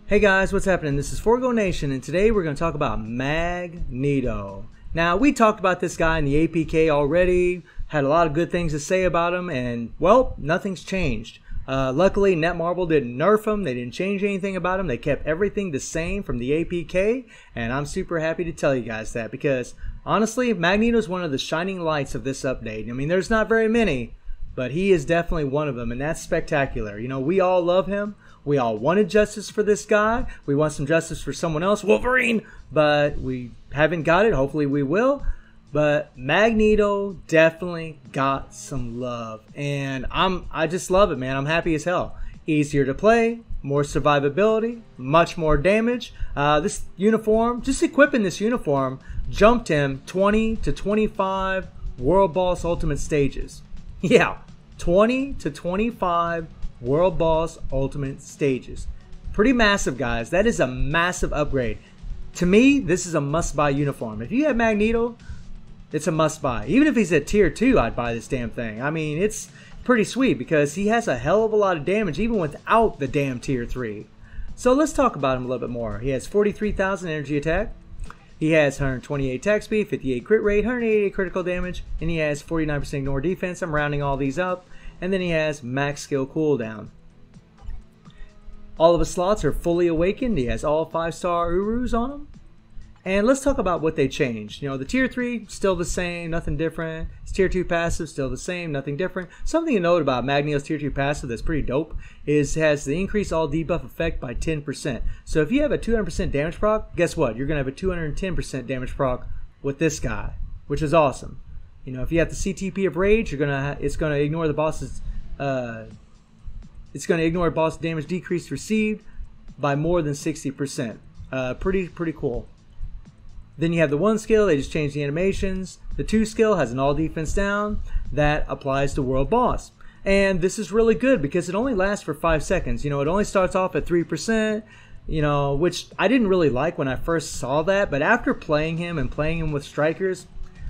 Hey guys, what's happening? This is Forgo Nation, and today we're going to talk about Magneto. Now, we talked about this guy in the APK already, had a lot of good things to say about him, and, well, nothing's changed. Luckily, Netmarble didn't nerf him, they didn't change anything about him, they kept everything the same from the APK, and I'm super happy to tell you guys that, because, honestly, Magneto's one of the shining lights of this update. I mean, there's not very many, but he is definitely one of them, and that's spectacular. You know, we all love him. We all wanted justice for this guy. We want some justice for someone else, Wolverine, but we haven't got it. Hopefully we will. But Magneto definitely got some love, and I just love it, man. I'm happy as hell. Easier to play, more survivability, much more damage. This uniform, just equipping this uniform, jumped him 20 to 25 World Boss Ultimate stages. Yeah, 20 to 25 World Boss Ultimate stages. Pretty massive, guys. That is a massive upgrade. To me, this is a must-buy uniform. If you have Magneto, it's a must-buy. Even if he's at Tier 2, I'd buy this damn thing. I mean, it's pretty sweet because he has a hell of a lot of damage even without the damn Tier 3. So let's talk about him a little bit more. He has 43,000 energy attack. He has 128 attack speed, 58 crit rate, 188 critical damage, and he has 49% ignore defense. I'm rounding all these up. And then he has max skill cooldown. All of his slots are fully awakened. He has all 5-star Urus on him. And let's talk about what they changed. You know, the Tier 3, still the same, nothing different. His Tier 2 passive, still the same, nothing different. Something to note about Magneto's Tier 2 passive that's pretty dope is it has the increase all debuff effect by 10%. So if you have a 200% damage proc, guess what? You're going to have a 210% damage proc with this guy, which is awesome. You know, if you have the CTP of Rage, it's gonna ignore the boss's boss damage decrease received by more than 60%. Pretty cool. Then you have the 1 skill, they just changed the animations. The 2 skill has an all defense down that applies to World Boss. And this is really good because it only lasts for 5 seconds. You know, it only starts off at 3%, you know, which I didn't really like when I first saw that, but after playing him and playing him with strikers,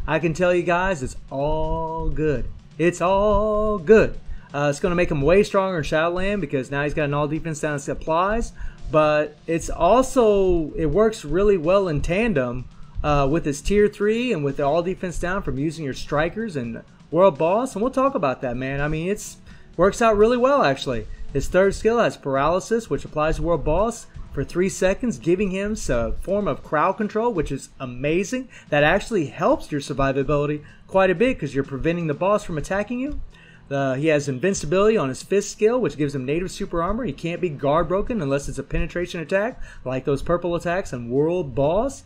I can tell you guys, it's all good. It's all good. It's going to make him way stronger in Shadowland because now he's got an all defense down that applies. But it's also, it works really well in tandem with his Tier 3 and with the all defense down from using your strikers and World Boss. And we'll talk about that, man. I mean, it works out really well, actually. His 3rd skill has Paralysis, which applies to World Boss for 3 seconds, giving him a form of crowd control, which is amazing. That actually helps your survivability quite a bit because you're preventing the boss from attacking you. He has invincibility on his 5th skill, which gives him native super armor. He can't be guard broken unless it's a penetration attack, like those purple attacks on World Boss.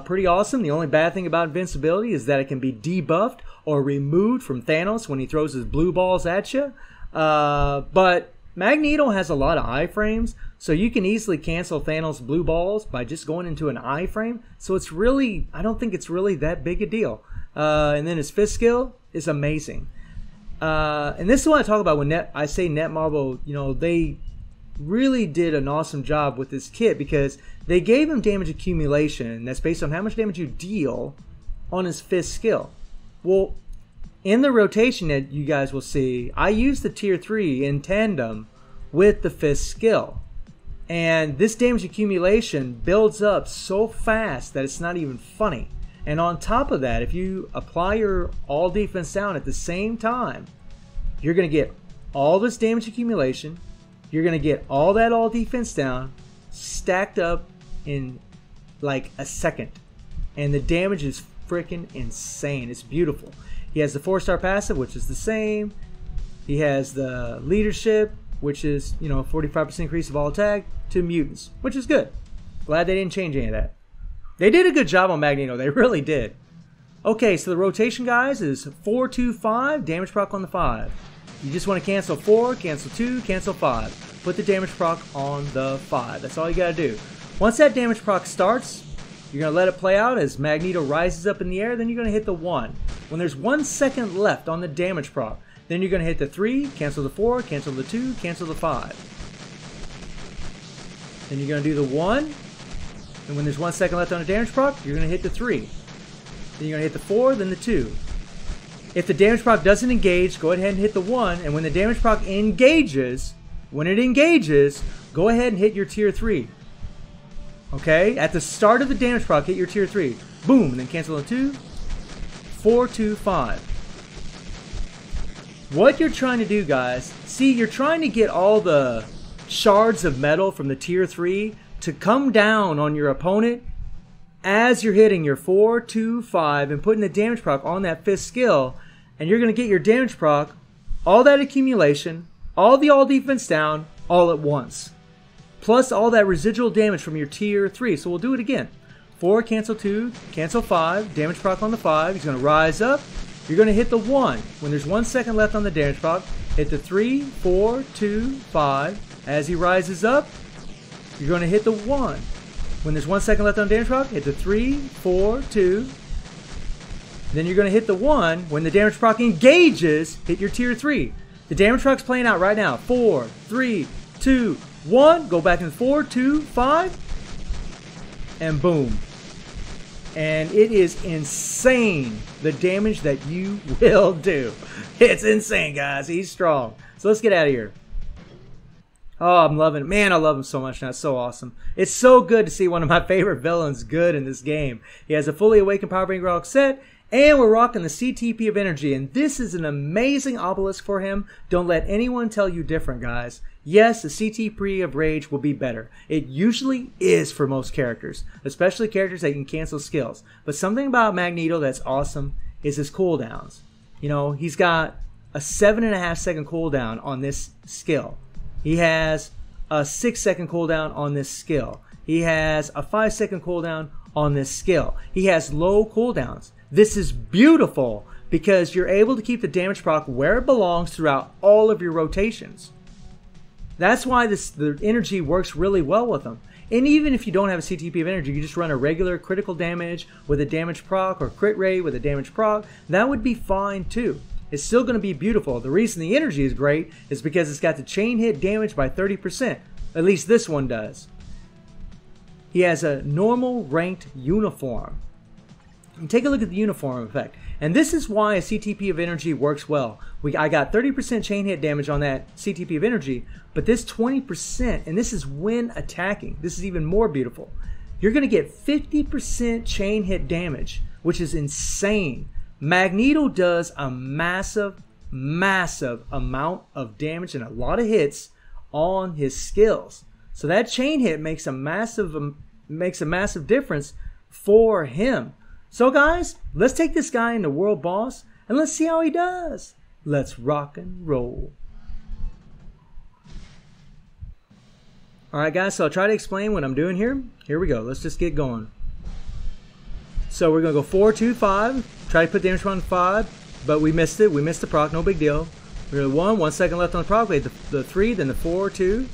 Pretty awesome. The only bad thing about invincibility is that it can be debuffed or removed from Thanos when he throws his blue balls at you. But Magneto has a lot of iframes, so you can easily cancel Thanos' blue balls by just going into an iframe. So it's really, I don't think it's really that big a deal. And then his 5th skill is amazing. And this is what I talk about when I say Netmarble, you know, they really did an awesome job with this kit because they gave him damage accumulation, and that's based on how much damage you deal on his 5th skill. Well, in the rotation that you guys will see, I use the Tier 3 in tandem with the 5th skill. And this damage accumulation builds up so fast that it's not even funny. And on top of that, if you apply your all defense down at the same time, you're going to get all this damage accumulation. You're going to get all that all defense down stacked up in like a second. And the damage is freaking insane. It's beautiful. He has the 4-star passive, which is the same. He has the leadership, which is, you know, 45% increase of all attack to mutants, which is good. Glad they didn't change any of that. They did a good job on Magneto. They really did. Okay, so the rotation, guys, is 4-2-5, damage proc on the 5. You just want to cancel 4, cancel 2, cancel 5. Put the damage proc on the 5. That's all you got to do. Once that damage proc starts, you're going to let it play out as Magneto rises up in the air. Then you're going to hit the 1. When there's 1 second left on the damage proc, then you're going to hit the 3, cancel the 4, cancel the 2, cancel the 5. Then you're going to do the 1. And when there's 1 second left on the damage proc, you're going to hit the 3. Then you're going to hit the 4, then the 2. If the damage proc doesn't engage, go ahead and hit the 1. And when the damage proc engages, go ahead and hit your tier 3. Okay, at the start of the damage proc, hit your tier 3. Boom, and then cancel on 2. 4, 2, 5. What you're trying to do, guys, see, you're trying to get all the shards of metal from the tier 3 to come down on your opponent as you're hitting your 4, 2, 5 and putting the damage proc on that 5th skill, and you're going to get your damage proc, all that accumulation, all the all defense down, all at once. Plus all that residual damage from your tier 3. So we'll do it again. 4, cancel 2, cancel 5, damage proc on the 5. He's going to rise up. You're going to hit the 1. When there's 1 second left on the damage proc, hit the 3, 4, 2, 5. As he rises up, you're going to hit the 1. When there's 1 second left on damage proc, hit the 3, 4, 2. Then you're going to hit the 1. When the damage proc engages, hit your tier 3. The damage proc's playing out right now. 4, 3, 2, 1. Go back in 4, 2, 5. And boom. And it is insane the damage that you will do. It's insane, guys. He's strong. So let's get out of here. Oh, I'm loving it. Man, I love him so much now. It's so awesome. It's so good to see one of my favorite villains good in this game. He has a fully awakened Power Ring Rock set, and we're rocking the CTP of Energy, and this is an amazing obelisk for him. Don't let anyone tell you different, guys. Yes, the CTP of Rage will be better. It usually is for most characters, especially characters that can cancel skills. But something about Magneto that's awesome is his cooldowns. You know, he's got a 7.5 second cooldown on this skill. He has a 6 second cooldown on this skill. He has a 5 second cooldown on this skill. He has low cooldowns. This is beautiful because you're able to keep the damage proc where it belongs throughout all of your rotations. That's why the energy works really well with him. And even if you don't have a CTP of Energy, you just run a regular critical damage with a damage proc or crit rate with a damage proc, that would be fine too. It's still going to be beautiful. The reason the energy is great is because it's got the chain hit damage by 30%. At least this one does. He has a normal ranked uniform. And take a look at the uniform effect. And this is why a CTP of Energy works well. I got 30% chain hit damage on that CTP of Energy, but this 20%, and this is when attacking. This is even more beautiful. You're going to get 50% chain hit damage, which is insane. Magneto does a massive amount of damage and a lot of hits on his skills. So that chain hit makes a massive difference for him. So guys, let's take this guy into World Boss and let's see how he does. Let's rock and roll. Alright guys, so I'll try to explain what I'm doing here. Here we go. Let's just get going. So we're going to go 4, 2, 5. Try to put damage on 5, but we missed it. We missed the proc, no big deal. We're going to 1 second left on the proc. We hit the 3, then the 4, 2. Then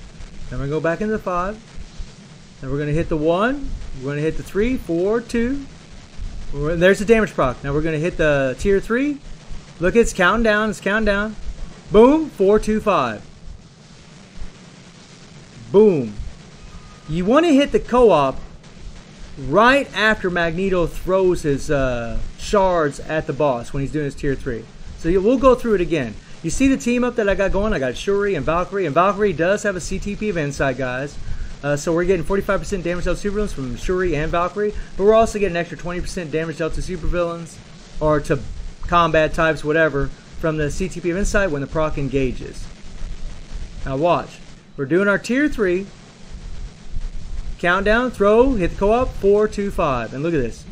we're going to go back into the 5. Then we're going to hit the 1. We're going to hit the 3, 4, 2. There's the damage proc. Now we're going to hit the tier 3. Look, it's counting down. It's counting down. Boom, 4, 2, 5. Boom. You want to hit the co-op right after Magneto throws his shards at the boss when he's doing his tier 3. So we'll go through it again. You see the team up that I got going? I got Shuri and Valkyrie does have a CTP of Insight, guys. So we're getting 45% damage dealt to supervillains from Shuri and Valkyrie, but we're also getting an extra 20% damage dealt to supervillains, or to combat types, whatever, from the CTP of Insight when the proc engages. Now watch. We're doing our tier 3. Countdown, throw, hit the co-op, 4, 2, 5. And look at this.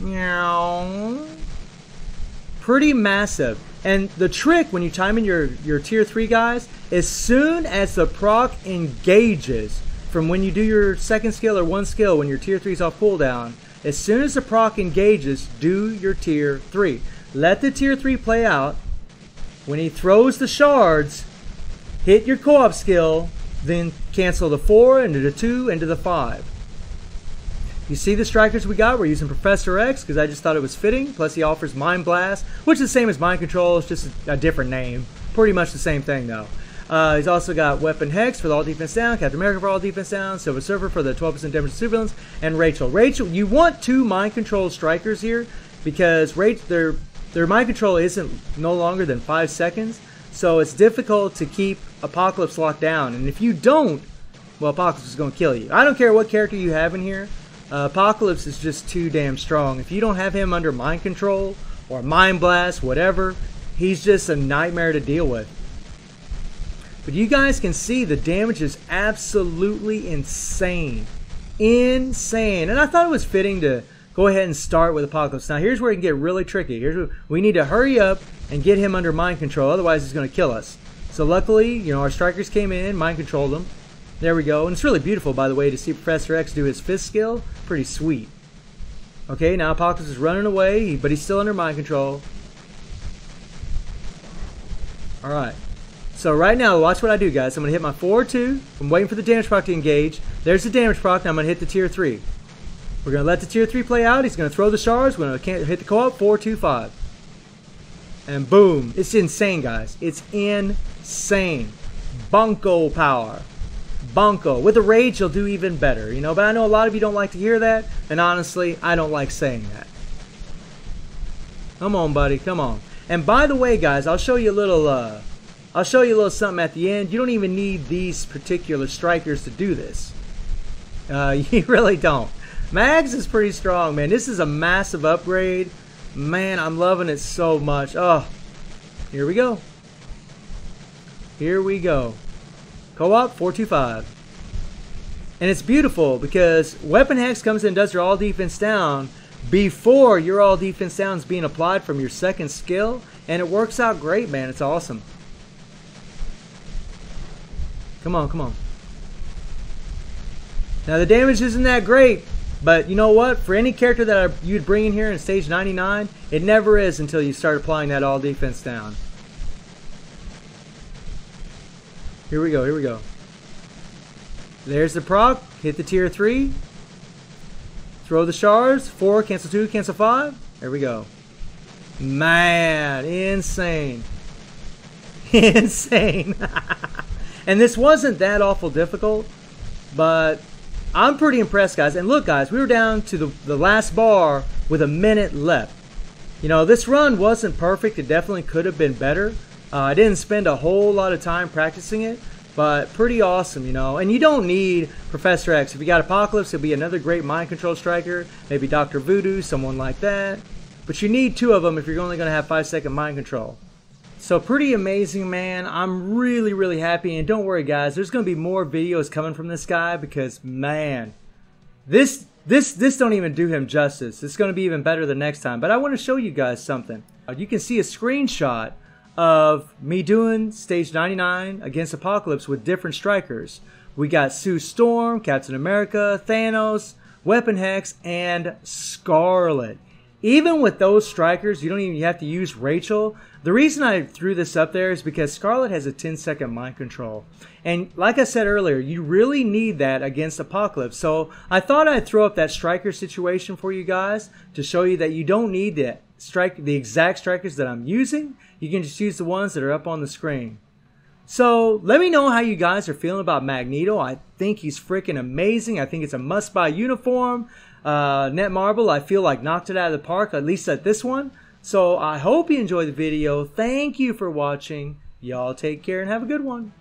Pretty massive. And the trick when you time in your tier 3 guys, as soon as the proc engages, from when you do your second skill or one skill when your tier 3 is off cooldown, as soon as the proc engages, do your tier 3. Let the tier 3 play out. When he throws the shards, hit your co-op skill, then cancel the 4 into the 2 into the 5. You see the strikers we got? We're using Professor X because I just thought it was fitting. Plus he offers Mind Blast, which is the same as Mind Control. It's just a different name. Pretty much the same thing though. He's also got Weapon Hex for the all defense down, Captain America for all defense down, Silver Surfer for the 12% damage to supervillains, and Rachel. Rachel, you want 2 Mind Control strikers here because their Mind Control isn't no longer than 5 seconds. So it's difficult to keep Apocalypse locked down. And if you don't, well, Apocalypse is going to kill you. I don't care what character you have in here. Apocalypse is just too damn strong. If you don't have him under mind control or mind blast, whatever, he's just a nightmare to deal with. But you guys can see the damage is absolutely insane. Insane. And I thought it was fitting to go ahead and start with Apocalypse. Now here's where it can get really tricky. Here's where we need to hurry up and get him under mind control, otherwise he's going to kill us. So luckily, you know, our strikers came in, mind controlled him. There we go. And it's really beautiful, by the way, to see Professor X do his fist skill. Pretty sweet. Okay, now Apocalypse is running away, but he's still under mind control. Alright. So right now, watch what I do, guys. I'm going to hit my 4-2. I'm waiting for the damage proc to engage. There's the damage proc. Now I'm going to hit the tier 3. We're going to let the tier 3 play out. He's going to throw the shards. We're going to hit the co-op. 4-2-5. And boom. It's insane, guys. It's insane. Bunko power. Bunko. With the rage, you'll do even better, you know. But I know a lot of you don't like to hear that, and honestly, I don't like saying that. Come on, buddy. Come on. And by the way, guys, I'll show you a little. I'll show you a little something at the end. You don't even need these particular strikers to do this. You really don't. Mags is pretty strong, man. This is a massive upgrade. Man, I'm loving it so much. Oh, here we go. Here we go. Co-op 4-2-5. And it's beautiful because Weapon Hex comes in and does your all defense down before your all defense down is being applied from your second skill. And it works out great, man. It's awesome. Come on, come on. Now the damage isn't that great, but you know what? For any character that you'd bring in here in stage 99, it never is until you start applying that all defense down. Here we go, here we go. There's the proc. Hit the tier 3. Throw the shards. 4, cancel 2, cancel 5. There we go. Man, insane. Insane. And this wasn't that awful difficult, but I'm pretty impressed, guys. And look, guys, we were down to the last bar with a minute left. You know, this run wasn't perfect. It definitely could have been better. I didn't spend a whole lot of time practicing it, but pretty awesome, you know. And you don't need Professor X. If you got Apocalypse, it'll be another great mind control striker. Maybe Dr. Voodoo, someone like that. But you need 2 of them if you're only going to have 5-second mind control. So pretty amazing, man. I'm really, really happy. And don't worry, guys. There's going to be more videos coming from this guy because, man, this don't even do him justice. It's going to be even better the next time. But I want to show you guys something. You can see a screenshot of me doing stage 99 against Apocalypse with different strikers. We got Sue Storm, Captain America, Thanos, Weapon Hex, and Scarlet. Even with those strikers, you don't even have to use Rachel. The reason I threw this up there is because Scarlet has a 10-second mind control. And like I said earlier, you really need that against Apocalypse. So I thought I'd throw up that striker situation for you guys to show you that you don't need the exact strikers that I'm using. You can just use the ones that are up on the screen. So let me know how you guys are feeling about Magneto. I think he's freaking amazing. I think it's a must-buy uniform. Netmarble, I feel like knocked it out of the park, at least at this one. So I hope you enjoyed the video. Thank you for watching. Y'all take care and have a good one.